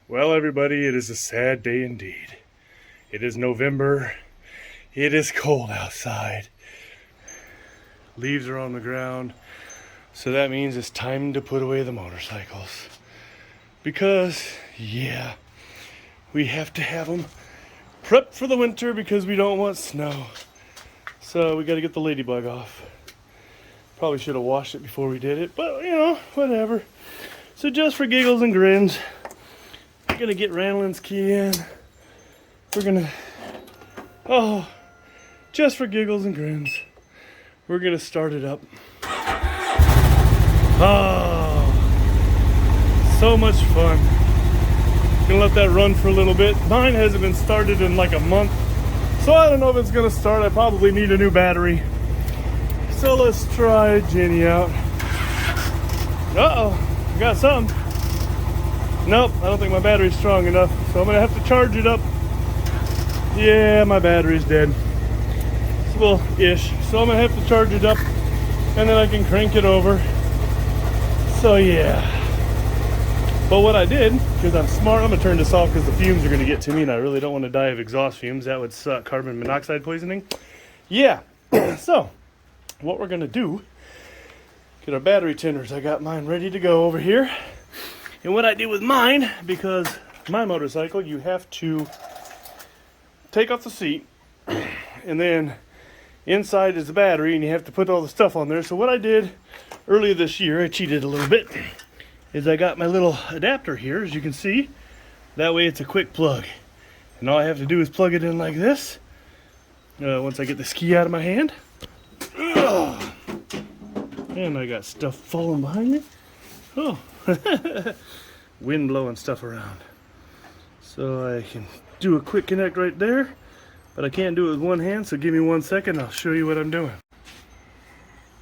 Well, everybody, it is a sad day indeed. It is November. It is cold outside. Leaves are on the ground. So that means it's time to put away the motorcycles. Because, yeah, we have to have them prepped for the winter because we don't want snow. So we got to get the ladybug off. Probably should have washed it before we did it, but you know, whatever. So just for giggles and grins, we're gonna get Ranlin's key in. We're gonna, just for giggles and grins, we're gonna start it up. Oh, so much fun. Gonna let that run for a little bit. Mine hasn't been started in like a month, so I don't know if it's gonna start. I probably need a new battery. So let's try Jenny out. Uh-oh, got something. Nope, I don't think my battery's strong enough, so I'm gonna have to charge it up. Yeah, my battery's dead. Well, ish. So I'm gonna have to charge it up, and then I can crank it over. So yeah. But what I did, because I'm smart, I'm gonna turn this off because the fumes are gonna get to me, and I really don't want to die of exhaust fumes. That would suck. Carbon monoxide poisoning. Yeah. So what we're gonna do, get our battery tenders. I got mine ready to go over here. And what I did with mine, because my motorcycle, you have to take off the seat, and then inside is the battery, and you have to put all the stuff on there. So what I did earlier this year, I cheated a little bit, is I got my little adapter here, as you can see. That way it's a quick plug. And all I have to do is plug it in like this. Once I get this key out of my hand. And I got stuff falling behind me. Oh, wind blowing stuff around. So I can do a quick connect right there, but I can't do it with one hand, so give me 1 second, I'll show you what I'm doing.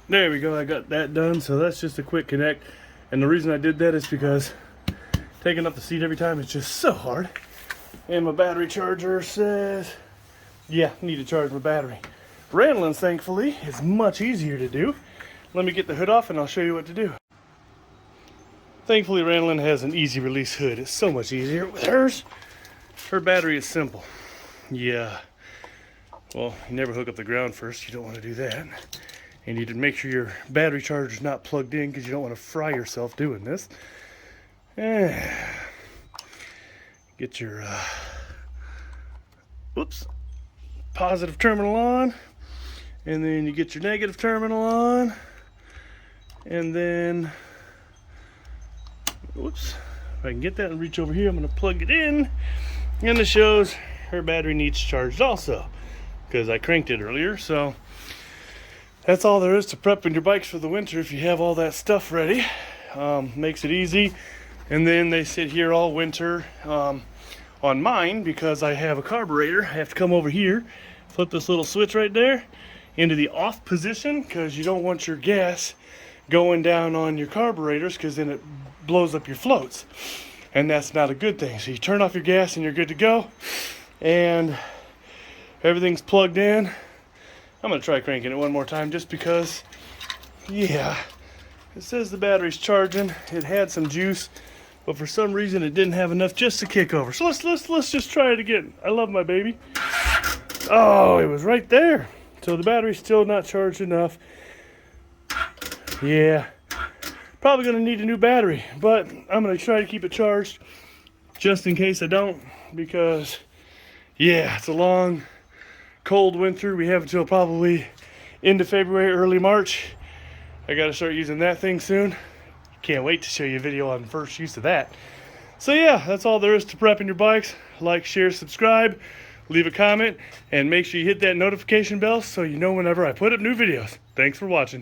There we go, I got that done, so that's just a quick connect. And the reason I did that is because taking up the seat every time is just so hard. And my battery charger says, yeah, I need to charge my battery. Ranlin's, thankfully, is much easier to do. Let me get the hood off and I'll show you what to do. Thankfully, Ranlin has an easy release hood. It's so much easier with hers. Her battery is simple. Yeah. Well, you never hook up the ground first. You don't want to do that. And you need to make sure your battery charger is not plugged in because you don't want to fry yourself doing this. Get your positive terminal on. And then you get your negative terminal on. And then, if I can get that and reach over here, I'm going to plug it in. And it shows her battery needs charged also, because I cranked it earlier. So that's all there is to prepping your bikes for the winter. If you have all that stuff ready, makes it easy. And then they sit here all winter. On mine, because I have a carburetor, I have to come over here, flip this little switch right there into the off position, because you don't want your gas going down on your carburetors, because then it blows up your floats, and that's not a good thing. So you turn off your gas and you're good to go, and everything's plugged in. I'm gonna try cranking it one more time just because, yeah, it says the battery's charging. It had some juice, but for some reason it didn't have enough just to kick over. So let's just try it again. I love my baby. Oh, it was right there. So the battery's still not charged enough. Yeah, probably gonna need a new battery, but I'm gonna try to keep it charged just in case I don't, because yeah, it's a long, cold winter. We have until probably into February, early March. I gotta start using that thing soon. Can't wait to show you a video on the first use of that. So yeah, that's all there is to prepping your bikes. Like, share, subscribe, leave a comment, and make sure you hit that notification bell so you know whenever I put up new videos. Thanks for watching.